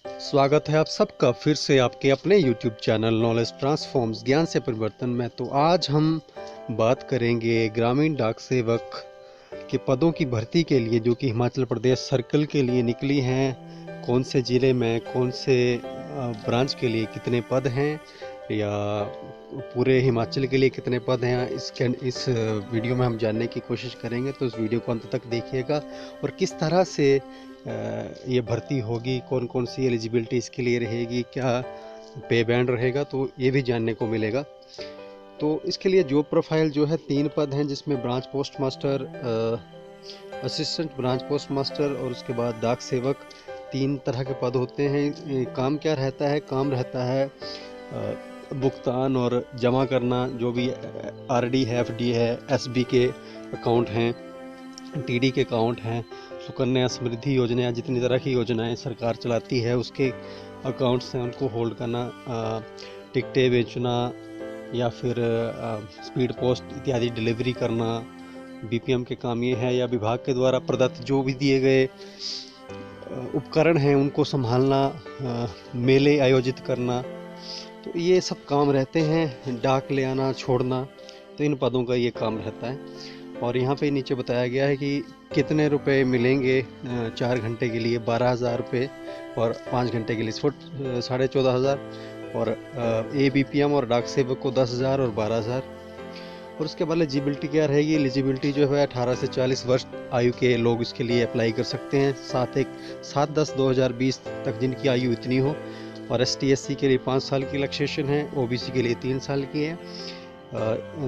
स्वागत है आप सबका फिर से आपके अपने YouTube चैनल नॉलेज ट्रांसफॉर्म्स ज्ञान से परिवर्तन में। तो आज हम बात करेंगे ग्रामीण डाक सेवक के पदों की भर्ती के लिए जो कि हिमाचल प्रदेश सर्कल के लिए निकली हैं। कौन से ज़िले में कौन से ब्रांच के लिए कितने पद हैं या पूरे हिमाचल के लिए कितने पद हैं, इस वीडियो में हम जानने की कोशिश करेंगे। तो इस वीडियो को अंत तक देखिएगा और किस तरह से ये भर्ती होगी, कौन कौन सी एलिजिबिलिटी इसके लिए रहेगी, क्या पे बैंड रहेगा, तो ये भी जानने को मिलेगा। तो इसके लिए जॉब प्रोफाइल जो है 3 पद हैं, जिसमें branch post master, assistant branch post master और उसके बाद डाक सेवक। 3 तरह के पद होते हैं। काम क्या रहता है? काम रहता है भुगतान और जमा करना, जो भी आरडी है, एफडी है, एसबी के अकाउंट हैं, टीडी के अकाउंट हैं, सुकन्या समृद्धि योजना या जितनी तरह की योजनाएं सरकार चलाती है उसके अकाउंट्स हैं, उनको होल्ड करना, टिकटें बेचना या फिर स्पीड पोस्ट इत्यादि डिलीवरी करना। बीपीएम के काम ये है, या विभाग के द्वारा प्रदत्त जो भी दिए गए उपकरण हैं उनको संभालना, मेले आयोजित करना। तो ये सब काम रहते हैं। डाक ले आना, छोड़ना, तो इन पदों का ये काम रहता है। और यहाँ पे नीचे बताया गया है कि कितने रुपए मिलेंगे 4 घंटे के लिए 12,000 रुपये और 5 घंटे के लिए 14,500 और ABPM और डाक सेवक को 10,000 और 12,000। और उसके बाद एलिजिबिलिटी क्या रहेगी? एलिजिबिलिटी जो है 18 से 40 वर्ष आयु के लोग इसके लिए अप्लाई कर सकते हैं। 7/10/2020 तक जिनकी आयु इतनी हो। और ST/SC के लिए 5 साल की रिलैक्सेशन है, OBC के लिए 3 साल की है।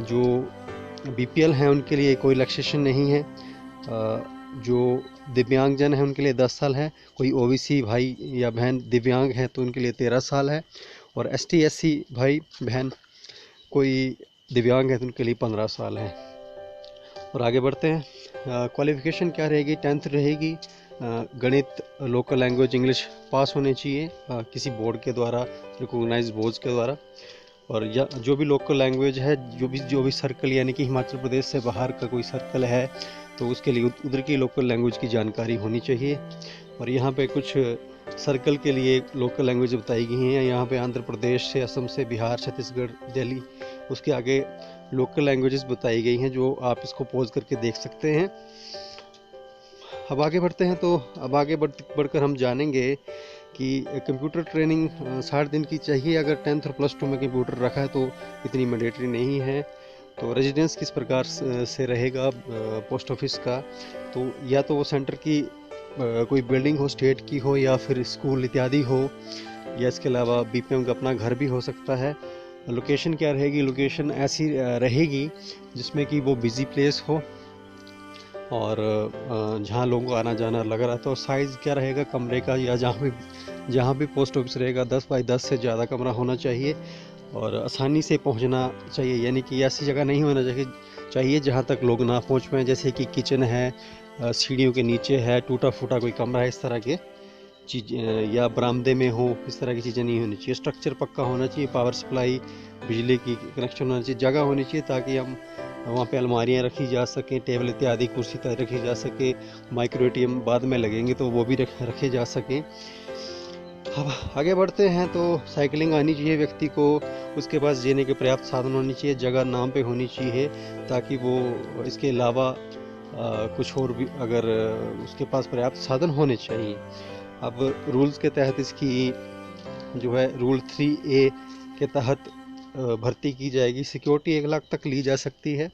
जो BPL हैं उनके लिए कोई रिलैक्सेशन नहीं है। जो दिव्यांगजन हैं उनके लिए 10 साल है। कोई OBC भाई या बहन दिव्यांग है तो उनके लिए 13 साल है। और ST/SC भाई बहन कोई दिव्यांग है तो उनके लिए 15 साल है। और आगे बढ़ते हैं। क्वालिफिकेशन क्या रहेगी? 10th रहेगी। गणित, लोकल लैंग्वेज, इंग्लिश पास होने चाहिए किसी बोर्ड के द्वारा, रिकॉग्नाइज्ड बोर्ड्स के द्वारा। और या जो भी लोकल लैंग्वेज है, जो भी सर्कल यानी कि हिमाचल प्रदेश से बाहर का कोई सर्कल है तो उसके लिए उधर की लोकल लैंग्वेज की जानकारी होनी चाहिए। और यहाँ पे कुछ सर्कल के लिए लोकल लैंग्वेज बताई गई हैं। यहाँ पे आंध्र प्रदेश से, असम से, बिहार, छत्तीसगढ़, दिल्ली, उसके आगे लोकल लैंग्वेजेस बताई गई हैं जो आप इसको पॉज करके देख सकते हैं। अब आगे बढ़ते हैं। तो अब आगे बढ़कर हम जानेंगे कि कंप्यूटर ट्रेनिंग 60 दिन की चाहिए। अगर 10th और +2 में कंप्यूटर रखा है तो इतनी मैंडेटरी नहीं है। तो रेजिडेंस किस प्रकार से रहेगा पोस्ट ऑफिस का? तो या तो वो सेंटर की कोई बिल्डिंग हो, स्टेट की हो, या फिर स्कूल इत्यादि हो, या इसके अलावा BPM का अपना घर भी हो सकता है। लोकेशन क्या रहेगी? लोकेशन ऐसी रहेगी जिसमें कि वो बिजी प्लेस हो और जहाँ लोगों को आना जाना लगा रहता है। और साइज़ क्या रहेगा कमरे का, या जहाँ भी पोस्ट ऑफिस रहेगा 10x10 से ज़्यादा कमरा होना चाहिए और आसानी से पहुँचना चाहिए। यानी कि ऐसी जगह नहीं होना चाहिए जहाँ तक लोग ना पहुँच पाएँ, जैसे कि किचन है, सीढ़ियों के नीचे है, टूटा फूटा कोई कमरा है, इस तरह के चीज़, या बरामदे में हो, इस तरह की चीज़ें नहीं होनी चाहिए। स्ट्रक्चर पक्का होना चाहिए, पावर सप्लाई, बिजली की कनेक्शन होना चाहिए, जगह होनी चाहिए ताकि हम वहाँ पे अलमारियाँ रखी जा सकें, टेबल इत्यादि, कुर्सी तक रखी जा सके। माइक्रो ATM बाद में लगेंगे तो वो भी रखे जा सकें। अब आगे बढ़ते हैं। तो साइकिलिंग आनी चाहिए व्यक्ति को, उसके पास जीने के पर्याप्त साधन होनी चाहिए, जगह नाम पे होनी चाहिए ताकि वो इसके अलावा कुछ और भी अगर उसके पास पर्याप्त साधन होने चाहिए। अब रूल्स के तहत इसकी जो है रूल 3A के तहत भर्ती की जाएगी। सिक्योरिटी 1 लाख तक ली जा सकती है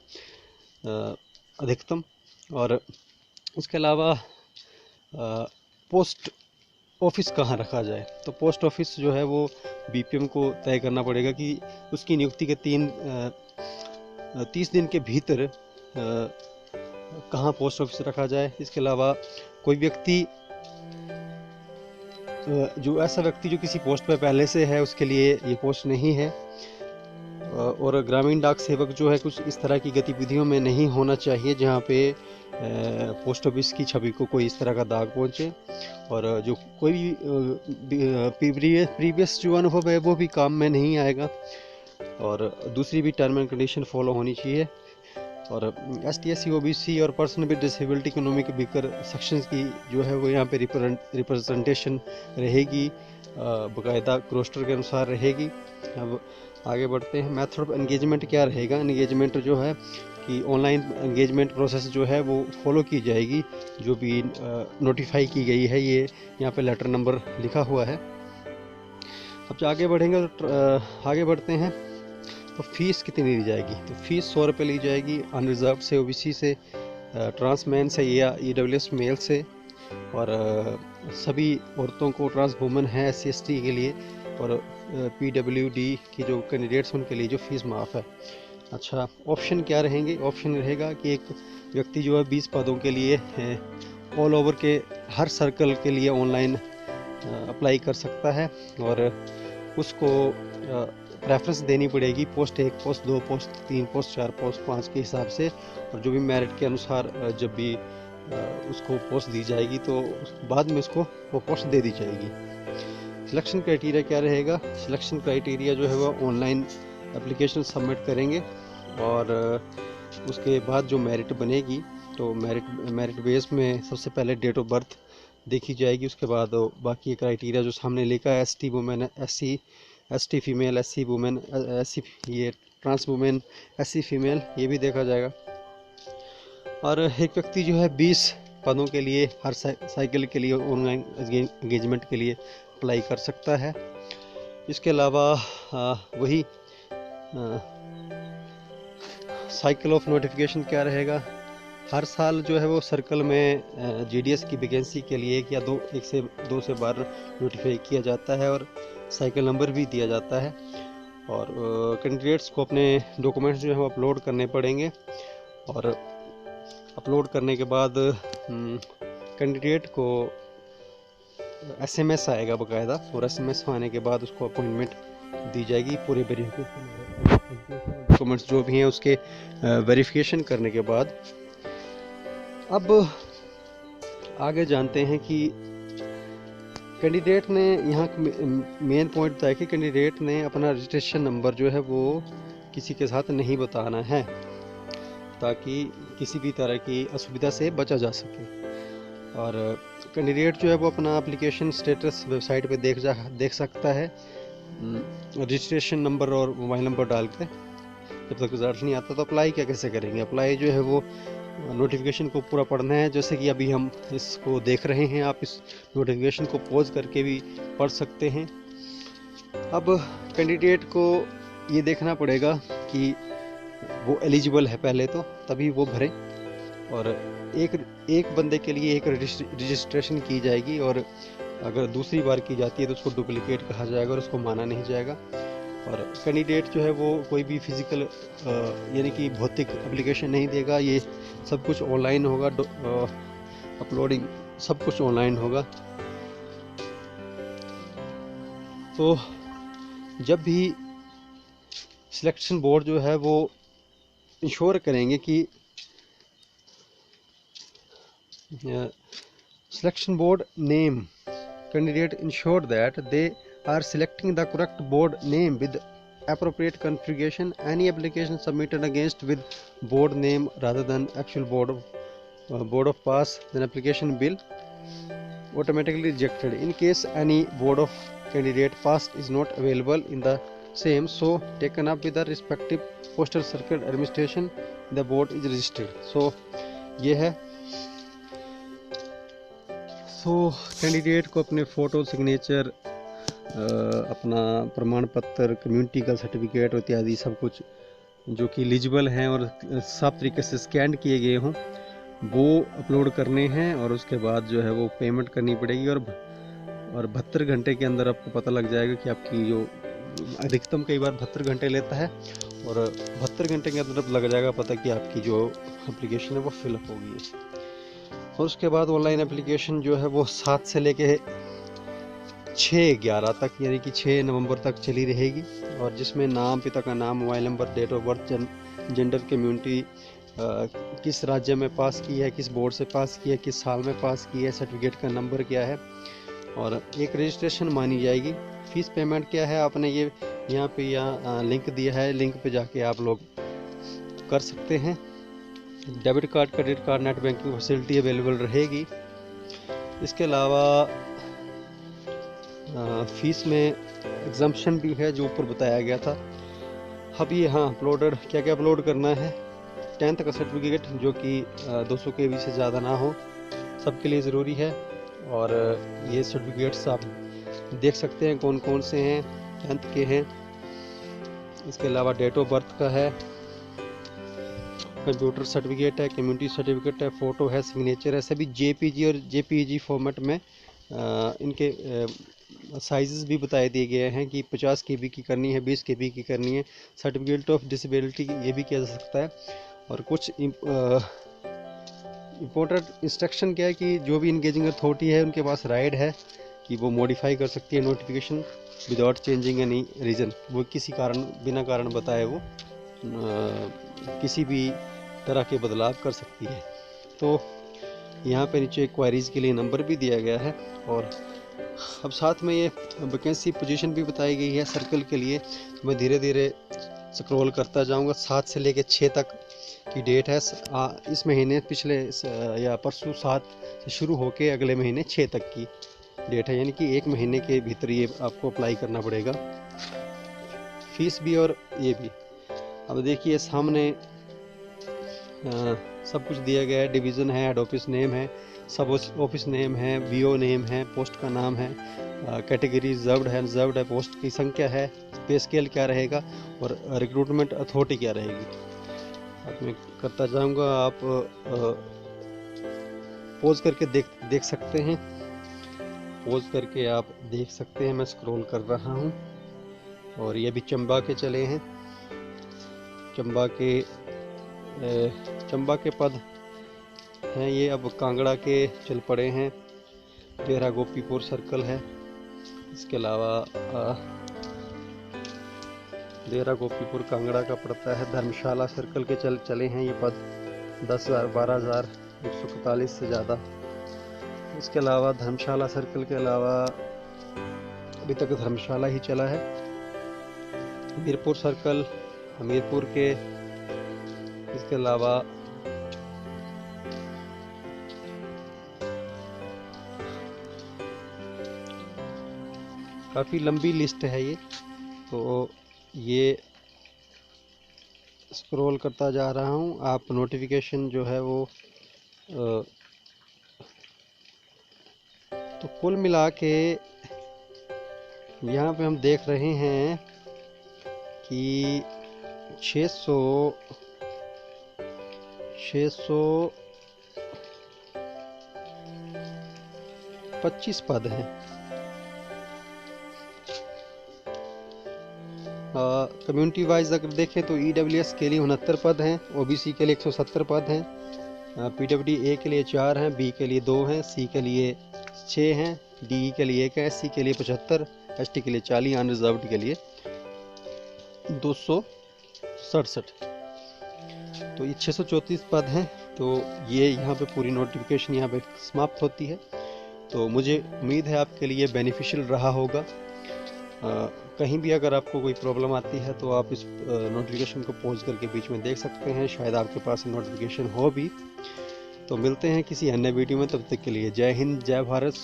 अधिकतम। और इसके अलावा पोस्ट ऑफिस कहाँ रखा जाए? तो पोस्ट ऑफिस जो है वो BPM को तय करना पड़ेगा कि उसकी नियुक्ति के 30 दिन के भीतर कहाँ पोस्ट ऑफिस रखा जाए। इसके अलावा कोई व्यक्ति जो ऐसा व्यक्ति जो किसी पोस्ट पर पहले से है उसके लिए ये पोस्ट नहीं है। और ग्रामीण डाक सेवक जो है कुछ इस तरह की गतिविधियों में नहीं होना चाहिए जहाँ पे पोस्ट ऑफिस की छवि को कोई इस तरह का दाग पहुँचे। और जो कोई भी प्रीवियस जो अनुभव है वो भी काम में नहीं आएगा। और दूसरी भी टर्म एंड कंडीशन फॉलो होनी चाहिए। और ST/SC OBC और person with disability economic weaker sections की जो है वो यहाँ पे रिप्रेजेंटेशन रहेगी, बाकायदा रोस्टर के अनुसार रहेगी। अब आगे बढ़ते हैं। मेथड ऑफ एंगेजमेंट क्या रहेगा? एंगेजमेंट जो है कि ऑनलाइन एंगेजमेंट प्रोसेस जो है वो फॉलो की जाएगी, जो भी नोटिफाई की गई है, ये यहाँ पे लेटर नंबर लिखा हुआ है। अब जो आगे बढ़ेंगे तो आगे बढ़ते हैं तो फीस कितनी ली जाएगी? तो फीस 100 रुपये ली जाएगी अनरिजर्व से, OBC से, ट्रांसमैन से या EWS मेल से, और सभी औरतों को, ट्रांस वुमेन है SC/ST के लिए, और PWD की जो कैंडिडेट्स उनके लिए जो फीस माफ़ है। अच्छा, ऑप्शन क्या रहेंगे? ऑप्शन रहेगा कि एक व्यक्ति जो है 20 पदों के लिए ऑल ओवर के हर सर्कल के लिए ऑनलाइन अप्लाई कर सकता है, और उसको प्रेफरेंस देनी पड़ेगी post 1, post 2, post 3, post 4, post 5 के हिसाब से, और जो भी मेरिट के अनुसार जब भी उसको पोस्ट दी जाएगी तो बाद में उसको वो पोस्ट दे दी जाएगी। सिलेक्शन क्राइटेरिया क्या रहेगा? सिलेक्शन क्राइटेरिया जो है वो ऑनलाइन एप्लीकेशन सबमिट करेंगे, और उसके बाद जो मेरिट बनेगी तो मेरिट बेस में सबसे पहले डेट ऑफ बर्थ देखी जाएगी, उसके बाद बाकी क्राइटेरिया जो सामने लिखा है, ST women, ST female, SC women, SC ये ट्रांस वुमेन, SC फीमेल, ये भी देखा जाएगा। और एक व्यक्ति जो है 20 पदों के लिए हर साइकिल के लिए ऑनलाइन एंगेजमेंट के लिए अप्लाई कर सकता है। इसके अलावा वही साइकिल ऑफ नोटिफिकेशन क्या रहेगा? हर साल जो है वो सर्कल में GDS की वैकेंसी के लिए एक से दो बार नोटिफाई किया जाता है, और साइकिल नंबर भी दिया जाता है, और कैंडिडेट्स को अपने डॉक्यूमेंट्स जो है वो अपलोड करने पड़ेंगे, और अपलोड करने के बाद कैंडिडेट को SMS आएगा बाकायदा, और SMS आने के बाद उसको अपॉइंटमेंट दी जाएगी पूरे डॉक्यूमेंट्स जो भी हैं उसके वेरिफिकेशन करने के बाद। अब आगे जानते हैं कि कैंडिडेट ने यहाँ मेन पॉइंट था कि कैंडिडेट ने अपना रजिस्ट्रेशन नंबर जो है वो किसी के साथ नहीं बताना है, ताकि किसी भी तरह की असुविधा से बचा जा सके। और कैंडिडेट जो है वो अपना एप्लीकेशन स्टेटस वेबसाइट पे देख सकता है, रजिस्ट्रेशन नंबर और मोबाइल नंबर डाल के। जब तक रिजल्ट नहीं आता तो अप्लाई कैसे करेंगे? अप्लाई जो है वो नोटिफिकेशन को पूरा पढ़ना है, जैसे कि अभी हम इसको देख रहे हैं, आप इस नोटिफिकेशन को पॉज करके भी पढ़ सकते हैं। अब कैंडिडेट को ये देखना पड़ेगा कि वो एलिजिबल है पहले तो, तभी वो भरे, और एक बंदे के लिए एक रजिस्ट्रेशन की जाएगी, और अगर दूसरी बार की जाती है तो उसको डुप्लीकेट कहा जाएगा और उसको माना नहीं जाएगा। और कैंडिडेट जो है वो कोई भी फिजिकल यानी कि भौतिक एप्लीकेशन नहीं देगा, ये सब कुछ ऑनलाइन होगा, अपलोडिंग सब कुछ ऑनलाइन होगा। तो जब भी सिलेक्शन बोर्ड जो है वो इंश्योर करेंगे कि selection board name, candidate ensure that they are selecting the correct board name with appropriate configuration. Any application submitted against with board name rather than actual board of pass, then application will automatically rejected. In case any board of candidate pass is not available in the same, so taken up with the respective postal circuit administration, the board is registered. So ये है। Candidate को अपने photo, signature, अपना प्रमाण पत्र, community का certificate इत्यादि सब कुछ जो कि एलिजिबल हैं और साफ तरीके से स्कैन किए गए हों वो अपलोड करने हैं, और उसके बाद जो है वो पेमेंट करनी पड़ेगी, और 72 घंटे के अंदर आपको पता लग जाएगा कि आपकी जो अधिकतम कई बार 72 घंटे लेता है, और 72 घंटे के अंदर लग जाएगा पता कि आपकी जो एप्लीकेशन है वो फिलअप होगी है। और उसके बाद ऑनलाइन एप्लीकेशन जो है वो 7 से लेके 6/11 तक यानी कि 6 नवंबर तक चली रहेगी, और जिसमें नाम, पिता का नाम, mobile number, date of birth, gender, community, किस राज्य में पास की है, किस बोर्ड से पास की है, किस साल में पास की है, सर्टिफिकेट का नंबर क्या है, और एक रजिस्ट्रेशन मानी जाएगी। फीस पेमेंट क्या है आपने ये यहाँ लिंक दिया है, लिंक पे जाके आप लोग कर सकते हैं। Debit card, credit card, net banking facility available रहेगी। इसके अलावा फीस में एग्जम्पशन भी है जो ऊपर बताया गया था। अब ये हाँ अपलोडेड क्या क्या अपलोड करना है, 10th का सर्टिफिकेट जो कि 200 KB से ज़्यादा ना हो, सबके लिए ज़रूरी है। और ये सर्टिफिकेट्स आप देख सकते हैं कौन कौन से हैं, 10th के हैं। इसके अलावा डेट ऑफ बर्थ का है, कंप्यूटर सर्टिफिकेट है, कम्युनिटी सर्टिफिकेट है, फ़ोटो है, सिग्नेचर है। सभी JPG और JPEG फॉर्मेट में इनके साइज़ भी बताए दिए गए हैं कि 50 KB की करनी है, 20 KB की करनी है। सर्टिफिकेट ऑफ डिसेबिलिटी ये भी किया जा सकता है। और कुछ इम्पोर्टेंट इंस्ट्रक्शन क्या है कि जो भी इंगेजिंग अथॉरिटी है उनके पास राइट है कि वो मॉडिफाई कर सकती है notification without changing any reason. वो किसी कारण बिना कारण बताए वो किसी भी तरह के बदलाव कर सकती है। तो यहाँ पे नीचे क्वारीज के लिए नंबर भी दिया गया है। और अब साथ में ये वैकेंसी पोजीशन भी बताई गई है सर्कल के लिए। मैं धीरे धीरे स्क्रॉल करता जाऊँगा। 7 से लेकर 6 तक की डेट है। इस महीने पिछले या परसों 7 से शुरू होकर अगले महीने 6 तक की डेट है, यानी कि 1 महीने के भीतर ये आपको अप्लाई करना पड़ेगा। फीस भी और ये भी। अब देखिए सामने सब कुछ दिया गया है। डिवीज़न है, हेड ऑफिस नेम है, सब ऑफिस नेम है, VO नेम है, पोस्ट का नाम है, कैटेगरी रिजर्व्ड है, पोस्ट की संख्या है, पे स्केल क्या रहेगा और रिक्रूटमेंट अथॉरिटी क्या रहेगी। अब मैं करता जाऊंगा, आप पोज करके देख सकते हैं। पोज करके आप देख सकते हैं, मैं स्क्रॉल कर रहा हूं। और ये भी चंबा के चले हैं। चंबा के पद हैं ये। अब कांगड़ा के चल पड़े हैं। डेरा गोपीपुर सर्कल है। इसके अलावा डेरा गोपीपुर कांगड़ा का पड़ता है। धर्मशाला सर्कल के चले हैं ये पद 10,000 12,141 से ज़्यादा। इसके अलावा धर्मशाला सर्कल के अलावा अभी तक धर्मशाला ही चला है। हमीरपुर सर्कल, हमीरपुर के। इसके अलावा काफ़ी लंबी लिस्ट है ये, तो ये स्क्रॉल करता जा रहा हूँ। आप नोटिफिकेशन जो है वो तो कुल मिला के यहाँ पे हम देख रहे हैं कि 625 पद हैं। कम्युनिटी वाइज अगर देखें तो EWS के लिए 69 पद हैं, OBC के लिए 170 पद हैं, PWD-A के लिए 4 हैं, B के लिए 2 हैं, C के लिए 6 हैं, DE के लिए 1 है, SC के लिए 75, ST के लिए 40, अनरिजर्व्ड के लिए 267। तो ये 634 पद हैं। तो ये यहाँ पे पूरी नोटिफिकेशन यहाँ पे समाप्त होती है। तो मुझे उम्मीद है आपके लिए बेनिफिशियल रहा होगा। कहीं भी अगर आपको कोई प्रॉब्लम आती है तो आप इस नोटिफिकेशन को पॉज करके बीच में देख सकते हैं, शायद आपके पास नोटिफिकेशन हो भी। तो मिलते हैं किसी अन्य वीडियो में, तब तक के लिए जय हिंद, जय भारत।